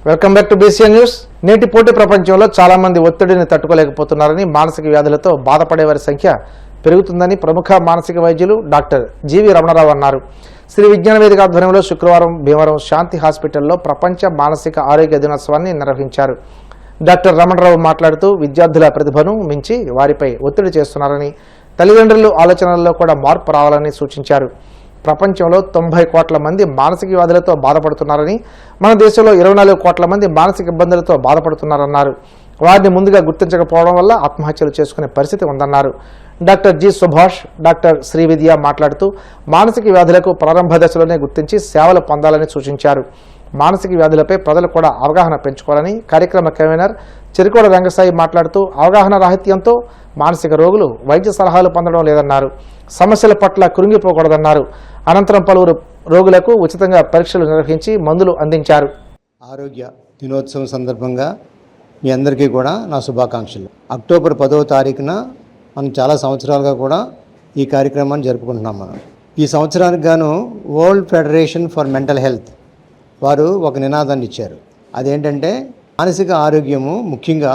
Welcome back to BCN news. నేటి పోటీ ప్రపంచంలో చాలా మంది ఒత్తిడిని తట్టుకోలేకపోతున్నారని, మానసిక వ్యాధులతో బాధపడే వారి సంఖ్య పెరుగుతుందని ప్రముఖ మానసిక వైద్యులు డాక్టర్ జీవి రమణరావు అన్నారు. శ్రీ విజ్ఞాన వేదిక ఆధ్వర్యంలో శుక్రవారం భీమవరం శాంతి హాస్పిటల్లో ప్రపంచ మానసిక ఆరోగ్య దినోత్సవాన్ని నిర్వహించారు. డాక్టర్ రమణరావు మాట్లాడుతూ విద్యార్థుల ప్రతిభను మించి వారిపై ఒత్తిడి చేస్తున్నారని, తల్లిదండ్రుల ఆలోచనల్లో కూడా మార్పు రావాలని సూచించారు. ప్రపంచంలో 90 కోట్ల మంది మానసిక వ్యాధులతో బాధపడుతున్నారని, మన దేశంలో 24 కోట్ల మంది మానసిక ఇబ్బందులతో బాధపడుతున్నారన్నారు. వారిని ముందుగా గుర్తించకపోవడం వల్ల ఆత్మహత్యలు చేసుకునే పరిస్థితి ఉందన్నారు. Doctor G Subhash, doctor Srividya మాట్లాడుతూ మానసిక వ్యాధులకు ప్రారంభ దశలోనే గుర్తించి సేవలు పొందాలని సూచించారు. మానసిక వ్యాధులపై ప్రజలు కూడా అవగాహన పెంచుకోవాలని కార్యక్రమ కన్వీనర్ చెరుకోడ రంగసాయి మాట్లాడుతూ అవగాహన రాహిత్యంతో మానసిక రోగులు వైద్య సలహాలు పొందడం లేదన్నారు. సమస్యల పట్ల కృంగిపోకూడదన్నారు. అనంతరం పలువురు రోగులకు ఉచితంగా పరీక్షలు నిర్వహించి మందులు అందించారు. ఆరోగ్య దినోత్సవం సందర్భంగా మీ అందరికీ కూడా నా శుభాకాంక్షలు. అక్టోబర్ 10వ తారీఖున మనం చాలా సంవత్సరాలుగా కూడా ఈ కార్యక్రమాన్ని జరుపుకుంటున్నాం. మనం ఈ సంవత్సరానికి గాను world federation for mental health వారు ఒక నినాదాన్ని ఇచ్చారు. అదేంటంటే మానసిక ఆరోగ్యము ముఖ్యంగా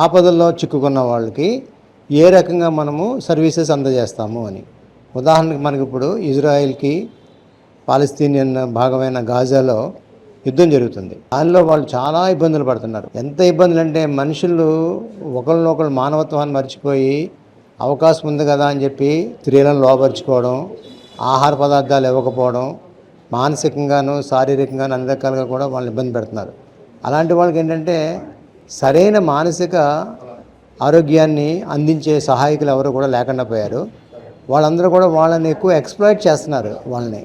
ఆపదల్లో చిక్కుకున్న వాళ్ళకి ఏ రకంగా మనము సర్వీసెస్ అందజేస్తాము అని. ఉదాహరణకి మనకి ఇప్పుడు ఇజ్రాయెల్కి పాలస్తీనియన్ భాగమైన గాజాలో యుద్ధం జరుగుతుంది. దానిలో వాళ్ళు చాలా ఇబ్బందులు పడుతున్నారు. ఎంత ఇబ్బందులు అంటే మనుషులు ఒకరినొకరు మానవత్వాన్ని మర్చిపోయి అవకాశం ఉంది కదా అని చెప్పి స్త్రీలను లోపరుచుకోవడం, ఆహార పదార్థాలు ఇవ్వకపోవడం, మానసికంగాను శారీరకంగాను అన్ని రకాలుగా కూడా వాళ్ళని ఇబ్బంది పెడుతున్నారు. అలాంటి వాళ్ళకి ఏంటంటే సరైన మానసిక ఆరోగ్యాన్ని అందించే సహాయకులు ఎవరు కూడా లేకుండా పోయారు. వాళ్ళందరూ కూడా వాళ్ళని ఎక్కువ ఎక్స్‌ప్లాయిట్ చేస్తున్నారు. వాళ్ళని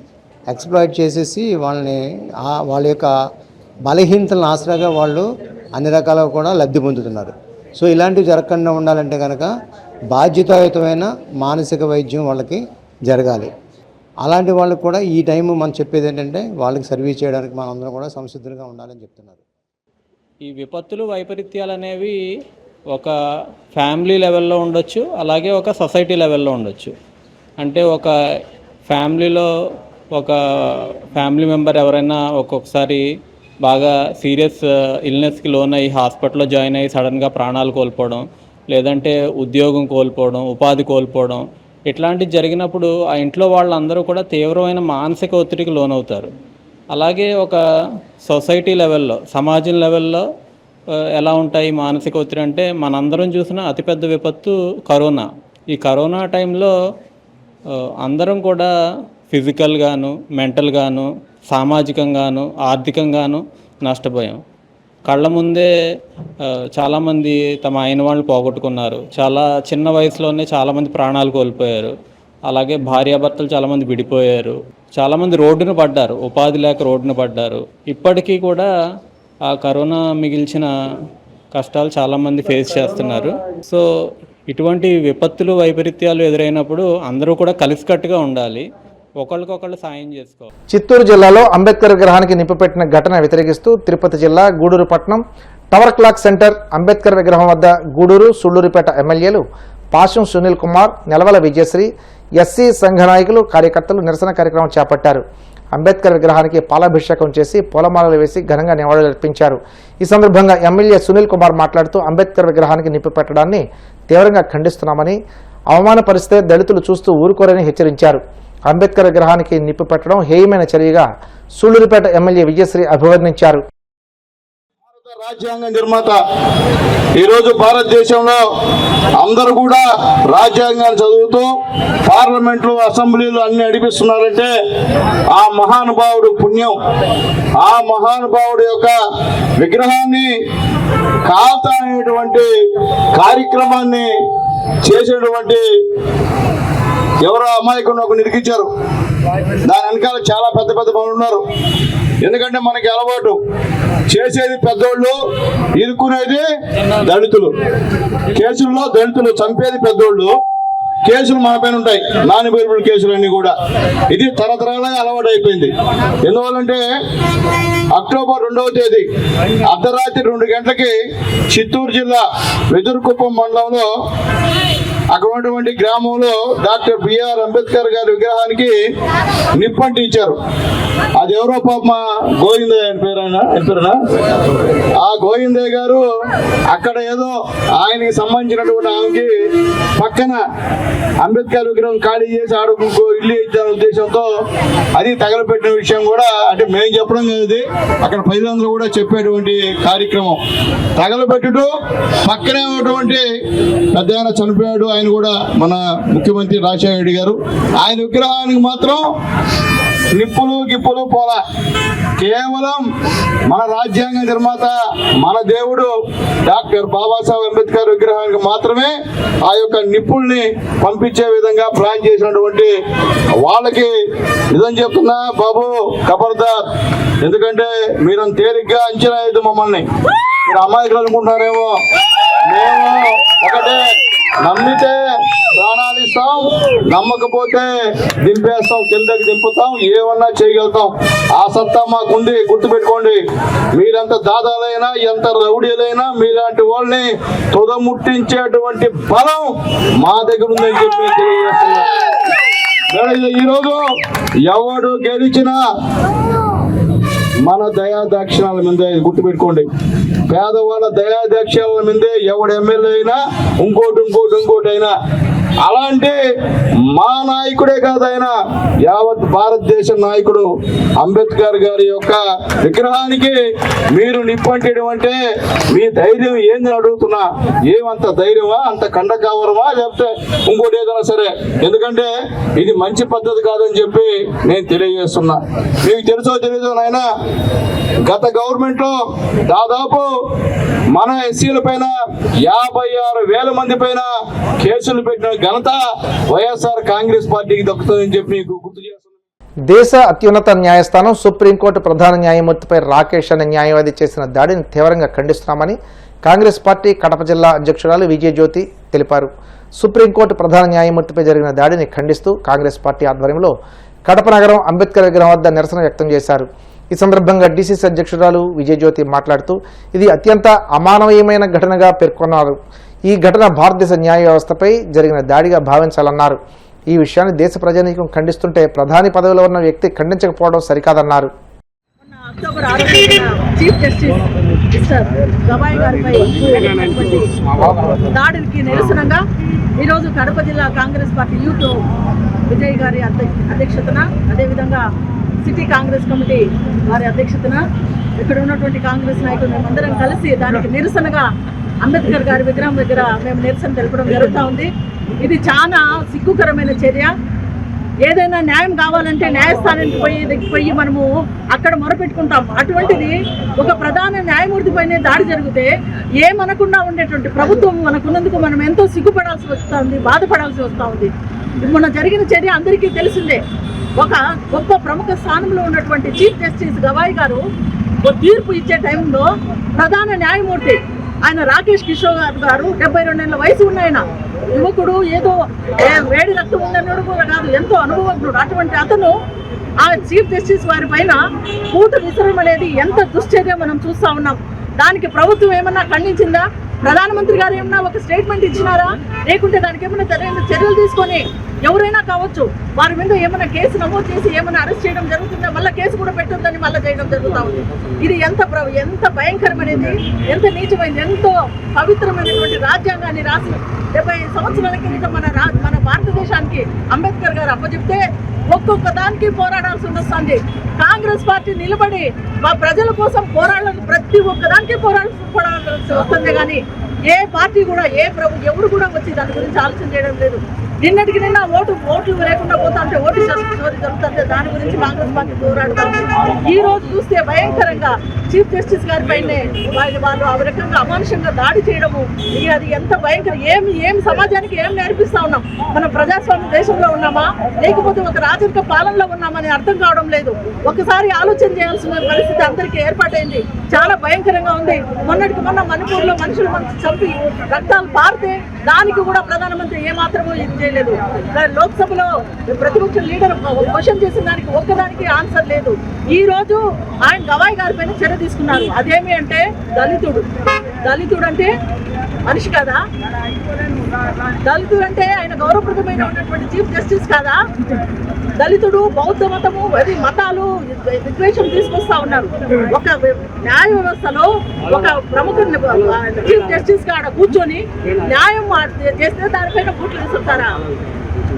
ఎక్స్‌ప్లాయిట్ చేసేసి వాళ్ళ యొక్క బలహీనతలను ఆసరాగా వాళ్ళు అన్ని రకాలుగా కూడా లబ్ధి పొందుతున్నారు. సో ఇలాంటివి జరగకుండా ఉండాలంటే కనుక బాధ్యతాయుతమైన మానసిక వైద్యం వాళ్ళకి జరగాలి. అలాంటి వాళ్ళకి కూడా ఈ టైం మనం చెప్పేది ఏంటంటే వాళ్ళకి సర్వీస్ చేయడానికి మనందరం కూడా సంసిద్ధంగా ఉండాలని చెప్తున్నారు. ఈ విపత్తులు వైపరీత్యాలు అనేవి ఒక ఫ్యామిలీ లెవెల్లో ఉండొచ్చు, అలాగే ఒక సొసైటీ లెవెల్లో ఉండొచ్చు. అంటే ఒక ఫ్యామిలీలో ఒక ఫ్యామిలీ మెంబర్ ఎవరైనా ఒక్కొక్కసారి బాగా సీరియస్ ఇల్నెస్కి లోన్ అయ్యి హాస్పిటల్లో జాయిన్ అయ్యి సడన్గా ప్రాణాలు కోల్పోవడం, లేదంటే ఉద్యోగం కోల్పోవడం, ఉపాధి కోల్పోవడం, ఇట్లాంటివి జరిగినప్పుడు ఆ ఇంట్లో వాళ్ళందరూ కూడా తీవ్రమైన మానసిక ఒత్తిడికి లోనవుతారు. అలాగే ఒక సొసైటీ లెవెల్లో, సమాజం లెవెల్లో ఎలా ఉంటాయి మానసిక ఒత్తిడి అంటే, మనందరం చూసిన అతిపెద్ద విపత్తు కరోనా. ఈ కరోనా టైంలో అందరం కూడా ఫిజికల్గాను, మెంటల్గాను, సామాజికంగాను, ఆర్థికంగాను నష్టపోయాం. కళ్ళ ముందే చాలామంది తమ అయిన వాళ్ళు పోగొట్టుకున్నారు. చాలా చిన్న వయసులోనే చాలామంది ప్రాణాలు కోల్పోయారు. అలాగే భార్యాభర్తలు చాలామంది విడిపోయారు. చాలామంది రోడ్డున పడ్డారు, ఉపాధి లేక రోడ్డున పడ్డారు. ఇప్పటికీ కూడా ఆ కరోనా మిగిల్చిన కష్టాలు చాలామంది ఫేస్ చేస్తున్నారు. సో ఇటువంటి విపత్తులు వైపరీత్యాలు ఎదురైనప్పుడు అందరూ కూడా కలిసికట్టుగా ఉండాలి, ఒకళ్ళకొకళ్ళు సాయం చేసుకోవాలి. చిత్తూరు జిల్లాలో అంబేద్కర్ విగ్రహానికి నిప్పుపెట్టిన ఘటన వ్యతిరేకిస్తూ తిరుపతి జిల్లా గూడూరు పట్టణం టవర్ క్లాక్ సెంటర్ అంబేద్కర్ విగ్రహం వద్ద గూడూరు, సుళ్లూరుపేట ఎమ్మెల్యేలు పాశం సునీల్ కుమార్, నెలవల విజయశ్రీ, ఎస్సీ సంఘ నాయకులు, కార్యకర్తలు నిరసన కార్యక్రమం చేపట్టారు. అంబేద్కర్ విగ్రహానికి పాలాభిషేకం చేసి పూలమాలలు వేసి ఘనంగా నివాళులర్పించారు. ఈ సందర్భంగా ఎమ్మెల్యే సునీల్ కుమార్ మాట్లాడుతూ అంబేద్కర్ విగ్రహానికి నిప్పు పెట్టడాన్ని తీవ్రంగా ఖండిస్తున్నామని, అవమానపరిస్తే దళితులు చూస్తూ ఊరుకోరని హెచ్చరించారు. అంబేద్కర్ విగ్రహానికి నిప్పు పెట్టడం హేయమైన చర్యగా సూళ్లూరుపేట ఎమ్మెల్యే విజయశ్రీ అభివర్ణించారు. రాజ్యాంగ నిర్మాత ఈరోజు భారతదేశంలో అందరూ కూడా రాజ్యాంగాన్ని చదువుతూ పార్లమెంట్లు, అసెంబ్లీలు అన్ని నడిపిస్తున్నారంటే ఆ మహానుభావుడు పుణ్యం. ఆ మహానుభావుడు యొక్క విగ్రహాన్ని కాల్తా అనేటువంటి కార్యక్రమాన్ని చేసేటువంటి ఎవరో అమాయకుని ఒక నిరికించారు. దాని వెనకాల చాలా పెద్ద పెద్ద పనులు ఉన్నారు. ఎందుకంటే మనకి అలవాటు చేసేది పెద్దోళ్ళు, ఇరుక్కునేది దళితులు. కేసుల్లో దళితులు, చంపేది పెద్దోళ్ళు, కేసులు మన పైన ఉంటాయి, నాన్ బెయిలబుల్ కేసులన్నీ కూడా. ఇది తరతరాలుగా అలవాటు అయిపోయింది. ఎందువల్లంటే అక్టోబర్ 2వ తేదీ అర్ధరాత్రి 2 గంటలకి చిత్తూరు జిల్లా వెదురుకుప్పం మండలంలో అక్కడ ఉన్నటువంటి గ్రామంలో డాక్టర్ బిఆర్ అంబేద్కర్ గారి విగ్రహానికి నిప్పంటించారు. అది ఎవరో పాప గోవిందయ్య ఆయన పేరునా ఆ గోవిందయ్య గారు అక్కడ ఏదో ఆయనకి సంబంధించినటువంటి ఆమెకి పక్కన అంబేద్కర్ విగ్రహం ఖాళీ చేసి ఆడుకు ఇల్లు ఇచ్చారనే ఉద్దేశంతో అది తగలపెట్టిన విషయం కూడా అంటే మేము చెప్పడం కాదు, అక్కడ ప్రజలందరూ కూడా చెప్పేటువంటి కార్యక్రమం. తగలబెట్టుడు పక్కనే ఉన్నటువంటి పెద్ద ఆయన చనిపోయాడు, ఆయన కూడా మన ముఖ్యమంత్రి రాజశేఖర రెడ్డి గారు. ఆయన విగ్రహానికి మాత్రం నిప్పులు గిప్పులు పోలా. కేవలం మన రాజ్యాంగ నిర్మాత మన దేవుడు డాక్టర్ బాబాసాహెబ్ అంబేద్కర్ విగ్రహానికి మాత్రమే ఆ యొక్క నిప్పుల్ని పంపించే విధంగా ప్లాన్ చేసినటువంటి వాళ్ళకి నిజం చెప్తున్నా బాబు ఖబర్దార్. ఎందుకంటే మీరు తేలిగ్గా అంచనా వేయద్దు మమ్మల్ని. మీరు అమాయకులు అనుకుంటున్నారేమో. మేము ఒకటే, నమ్మితే ప్రాణాలు ఇస్తాం, నమ్మకపోతే దింపేస్తాం, కిందకి దింపుతాం, ఏమన్నా చేయగలుగుతాం. ఆ సత్తా మాకుంది, గుర్తుపెట్టుకోండి. మీరెంత దాదాలైనా ఎంత రౌడీలైనా మీలాంటి వాళ్ళని తుదముట్టించేటువంటి బలం మా దగ్గర ఉందని చెప్పి తెలియజేస్తున్నా. ఈరోజు ఎవడు గెలిచినా మన దయాదాక్షిణాల మీదే, గుర్తుపెట్టుకోండి. పేదవాళ్ళ దయాదాక్షిణాల మీదే ఎవడు ఎమ్మెల్యే అయినా ఇంకోటి అయినా. అలాంటి మా నాయకుడే కాదు ఆయన, యావత్ భారతదేశ నాయకుడు అంబేద్కర్ గారి యొక్క విగ్రహానికి మీరు నిప్పంటడం అంటే మీ ధైర్యం ఏందని అడుగుతున్నా. ఏమంత ధైర్యమా, అంత కండకావరమా, లేకపోతే ఇంకోటి ఏదైనా సరే. ఎందుకంటే ఇది మంచి పద్ధతి కాదని చెప్పి నేను తెలియజేస్తున్నా. మీకు తెలుసో తెలీదో నాయన, గత గవర్నమెంట్ లో దాదాపు మన ఎస్సీల పైన 56,000 మంది పైన కేసులు పెట్టిన ఘనత వైఎస్ఆర్ కాంగ్రెస్ పార్టీకి దక్కుతుందని చెప్పి మీకు గుర్తు చేస్తున్నాను. దేశ అత్యున్నత న్యాయస్థానం సుప్రీంకోర్టు ప్రధాన న్యాయమూర్తిపై రాకేష్ అనే న్యాయవాది చేసిన దాడిని తీవ్రంగా ఖండిస్తున్నామని కాంగ్రెస్ పార్టీ కడప జిల్లా అధ్యక్షురాలు విజయజ్యోతి తెలిపారు. సుప్రీంకోర్టు ప్రధాన న్యాయమూర్తిపై జరిగిన దాడిని ఖండిస్తూ కాంగ్రెస్ పార్టీ ఆధ్వర్యంలో కడప నగరం అంబేద్కర్ విగ్రహం వద్ద నిరసన వ్యక్తం చేశారు. ఈ సందర్భంగా డీసీసీ అధ్యక్షురాలు విజయజ్యోతి మాట్లాడుతూ ఇది అత్యంత అమానవీయమైన ఘటనగా పేర్కొన్నారు. ఈ ఘటన భారతదేశ న్యాయ వ్యవస్థపై జరిగిన దాడిగా భావించాలన్నారు. ఈ విషయాన్ని దేశ ప్రజానీకం ఖండిస్తుంటే ప్రధాని పదవిలో ఉన్న వ్యక్తి ఖండించకపోవడం సరికాదన్నారు. అక్టోబర్ 6న చీఫ్ జస్టిస్ మిస్టర్ గవాయ్ గారిపై దాడికి నిరసనగా ఈరోజు కడప జిల్లా కాంగ్రెస్ పార్టీ యూత్ విజయ్ గారి అధ్యక్షతన, అదేవిధంగా సిటీ కాంగ్రెస్ కమిటీ వారి అధ్యక్షతన ఇక్కడ ఉన్నటువంటి కాంగ్రెస్ నాయకులు మేమందరం కలిసి దానికి నిరసనగా అంబేద్కర్ గారి విగ్రహం దగ్గర మేము నిరసన తెలపడం జరుగుతూ ఉంది. ఇది చాలా సిగ్గుకరమైన చర్య. ఏదైనా న్యాయం కావాలంటే న్యాయస్థానానికి పోయి మనము అక్కడ మొరపెట్టుకుంటాం. అటువంటిది ఒక ప్రధాన న్యాయమూర్తి పైనే దాడి జరిగితే ఏమనకుండా ఉండేటువంటి ప్రభుత్వం మనకున్నందుకు మనం ఎంతో సిగ్గుపడాల్సి వస్తుంది, బాధపడాల్సి వస్తూ ఉంది. మొన్న జరిగిన చర్య అందరికీ తెలిసిందే. ఒక గొప్ప ప్రముఖ స్థానంలో ఉన్నటువంటి చీఫ్ జస్టిస్ గవాయ్ గారు తీర్పు ఇచ్చే టైంలో ప్రధాన న్యాయమూర్తి ఆయన రాకేష్ కిషోర్ గారు 72 ఏళ్ల వయసు ఉన్న ఆయన యువకుడు, ఏదో వేడి రక్తం ఉందన్నాడు కూడా కాదు, ఎంతో అనుభవజ్ఞుడు. అటువంటి అతను ఆ చీఫ్ జస్టిస్ వారి పైన పూట విసరడం అనేది ఎంత దుశ్చర్య మనం చూస్తూ ఉన్నాం. దానికి ప్రభుత్వం ఏమన్నా ఖండించిందా? ప్రధానమంత్రి గారు ఏమన్నా ఒక స్టేట్మెంట్ ఇచ్చినారా? లేకుంటే దానికి ఏమైనా చర్యలు తీసుకొని ఎవరైనా కావచ్చు వారి మీద ఏమైనా కేసు నమోదు చేసి ఏమైనా అరెస్ట్ చేయడం జరుగుతుందా? మళ్ళీ కేసు కూడా పెట్టొద్దని మళ్ళీ చేయడం జరుగుతూ ఉంది. ఇది ఎంత భయంకరమైనది, ఎంత నీచమైనది, ఎంతో పవిత్రమైనటువంటి రాజ్యాంగాన్ని రాసి 70 సంవత్సరాల కింద మన భారతదేశానికి అంబేద్కర్ గారు అప్పచెప్తే ఒక్కొక్క దానికి పోరాడాల్సి వస్తుంది. కాంగ్రెస్ పార్టీ నిలబడి మా ప్రజల కోసం పోరాడాలి, ప్రతి ఒక్కదానికి పోరాడాల్సి వస్తుంది. కానీ ఏ పార్టీ కూడా ఎవరు కూడా వచ్చి దాని గురించి ఆలోచన చేయడం లేదు. నిన్నటికి నిన్న ఓట్లు లేకుండా పోతా ఉంటే ఓటు జరుగుతుంటే దాని గురించి కాంగ్రెస్ పార్టీ పోరాడతాం. ఈ రోజు చూస్తే భయంకరంగా చీఫ్ జస్టిస్ గారి పైనే వాళ్ళు ఆ రకంగా అమానుషంగా దాడి చేయడము, అది ఎంత భయంకరం. ఏం సమాజానికి ఏం నేర్పిస్తా ఉన్నాం? మనం ప్రజాస్వామ్య దేశంలో ఉన్నామా లేకపోతే ఒక రాజరిక పాలనలో ఉన్నామని అర్థం కావడం లేదు. ఒకసారి ఆలోచన చేయాల్సిన పరిస్థితి అందరికీ ఏర్పాటైంది. చాలా భయంకరంగా ఉంది. మొన్నటికి మొన్న మణిపూర్లో మనుషులు చంపి రక్తాలు పారితే దానికి కూడా ప్రధానమంత్రి ఏమాత్రమూ ఇది చేయలేదు. లోక్సభలో ప్రతిపక్ష లీడర్ క్వశ్చన్ చేసిన దానికి ఒక్కదానికి ఆన్సర్ లేదు. ఈ రోజు ఆయన గవాయ్ గారి పైన చర్య తీసుకున్నారు. అదేమి అంటే దళితుడు అంటే మనిషి కాదా? దళితుడు అంటే ఆయన గౌరవప్రదమైన ఉన్నటువంటి చీఫ్ జస్టిస్ కాదా? దళితుడు బౌద్ధ మతము అది మతాలు విద్వేషం తీసుకొస్తా ఉన్నారు. ఒక న్యాయ వ్యవస్థలో ఒక ప్రముఖ చీఫ్ జస్టిస్ గా ఆడ కూర్చొని న్యాయం చేస్తే దానిపైన బూట్లు విసురుతారా?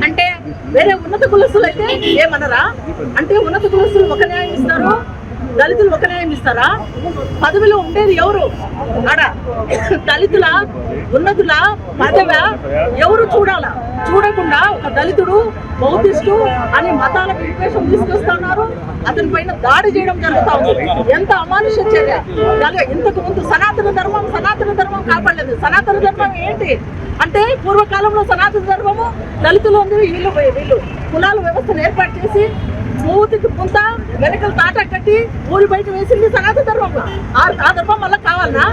అంటే వేరే ఉన్నత కులస్తులు అయితే ఏమనరా? అంటే ఉన్నత కులస్తులు ఒక న్యాయం ఇస్తారు, దళితులు ఒక న్యాయం ఇస్తారా? పదవిలో ఉండేది ఎవరు? ఆడ దళితుల ఉన్నతుల పదవి ఎవరు చూడాలా? చూడకుండా ఒక దళితుడు బౌద్ధిస్టు అని మతాలకు విద్వేషం తీసుకొస్తున్నారు. అతని పైన దాడి చేయడం జరుగుతా ఉంది. ఎంత అమానుష చర్య! ఇంతకు ముందు సనాతన ధర్మం కాపాడలేదు. సనాతన ధర్మం ఏంటి అంటే పూర్వకాలంలో సనాతన ధర్మము దళితులు ఉంది, వీళ్ళు కులాల వ్యవస్థను ఏర్పాటు చేసి మూతికి పుంత వెనకలు తాట కట్టి ఊరి బయట వేసింది సనాతన ధర్మం. ఆ ధర్మం వల్ల కావాలన్నా?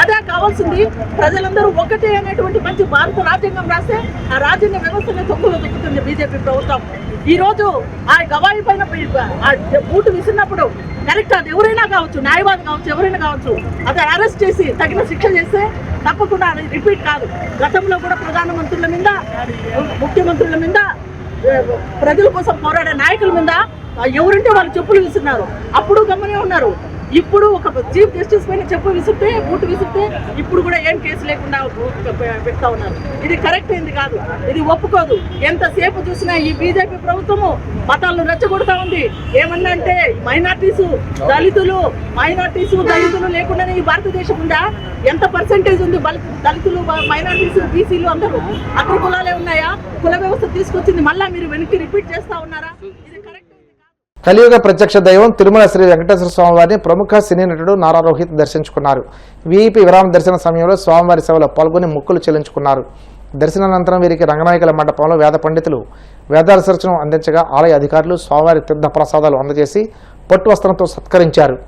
అదే కావాల్సింది. ప్రజలందరూ ఒకటే అనేటువంటి మంచి భారత రాజ్యాంగం రాస్తే ఆ రాజ్యాంగ వ్యవస్థనే తొక్కులో దొక్కుతుంది బీజేపీ ప్రభుత్వం. ఈ రోజు ఆ గవాయి పైన బూటు విసిరినప్పుడు కరెక్ట్, అది ఎవరైనా కావచ్చు, న్యాయవాది కావచ్చు, ఎవరైనా కావచ్చు, అది అరెస్ట్ చేసి తగిన శిక్ష చేస్తే తప్పకుండా అది రిపీట్ కాదు. గతంలో కూడా ప్రధానమంత్రుల మీద, ముఖ్యమంత్రుల మీద, ప్రజల కోసం పోరాడే నాయకుల మీద ఎవరంటే వాళ్ళు చెప్పులు విసున్నారు. అప్పుడు గమనే ఉన్నారు. ఇప్పుడు ఒక చీఫ్ జస్టిస్ పైన చెప్పు విసిరితే, బూటు విసిరితే ఇప్పుడు కూడా ఏం కేసు లేకుండా పెడతా ఉన్నారు. ఇది కరెక్ట్ అయింది కాదు, ఇది ఒప్పుకోదు. ఎంతసేపు చూసినా ఈ బీజేపీ ప్రభుత్వము మతాలను రెచ్చగొడతా ఉంది. ఏమన్నా అంటే దళితులు లేకుండానే ఈ భారతదేశం ఉందా? ఎంత పర్సెంటేజ్ ఉంది దళితులు, మైనార్టీస్, బీసీలు అందరూ? అగ్ర కులాలే ఉన్నాయా? కుల వ్యవస్థ తీసుకొచ్చింది మళ్ళా మీరు వెనక్కి రిపీట్ చేస్తా ఉన్నారా? ఇది కరెక్ట్. కలియుగ ప్రత్యక్ష దైవం తిరుమల శ్రీ వెంకటేశ్వర స్వామివారిని ప్రముఖ సినీ నటుడు నారా రోహిత్ దర్శించుకున్నారు. వీఐపీ విరామ దర్శన సమయంలో స్వామివారి సేవలో పాల్గొని మొక్కులు చెల్లించుకున్నారు. దర్శనానంతరం వీరికి రంగనాయకుల మండపంలో వేద పండితులు వేదాశర్చనం అందించగా ఆలయ అధికారులు స్వామివారి తీర్థ ప్రసాదాలు అందజేసి పట్టు వస్త్రంతో సత్కరించారు.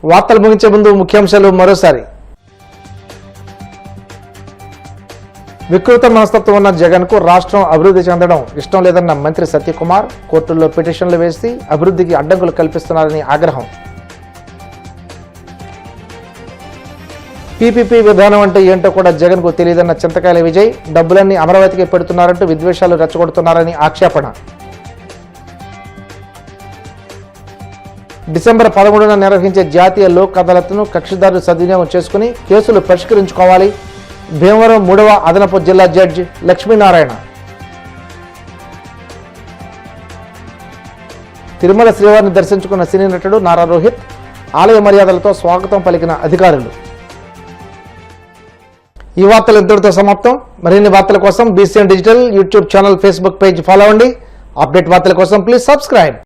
వార్తలు ముగించే ముందు ముఖ్యాంశాలు మరోసారి. వికృత మనస్తత్వం ఉన్న జగన్ కు రాష్ట్రం అభివృద్ధి చెందడం ఇష్టం లేదన్న మంత్రి సత్యకుమార్. కోర్టుల్లో పిటిషన్లు వేసి అభివృద్ధికి అడ్డంకులు కల్పిస్తున్నారని ఆగ్రహం. పీపీపీ విధానం అంటే ఏంటో కూడా జగన్ కు తెలియదన్న చింతకాయల విజయ్. డబ్బులన్నీ అమరావతికి పెడుతున్నారంటూ విద్వేషాలు రెచ్చగొడుతున్నారని ఆక్షేపణ. డిసెంబర్ 13న నిర్వహించే జాతీయ లోక్ అదాలత్ను కక్షిదారులు సద్వినియోగం చేసుకుని కేసులు పరిష్కరించుకోవాలి. భీమవరం 3వ అదనపు జిల్లా జడ్జి లక్ష్మీనారాయణ. తిరుమల శ్రీవారిని దర్శించుకున్న సినీ నటుడు నారా రోహిత్. ఆలయ మర్యాదలతో స్వాగతం పలికిన అధికారులు. ఈ వార్తలు ఇంతటితో సమాప్తం. మరిన్ని వార్తల కోసం BCN digital YouTube channel, Facebook page follow అవ్వండి. అప్డేట్ వార్తల కోసం ప్లీజ్ సబ్స్క్రైబ్.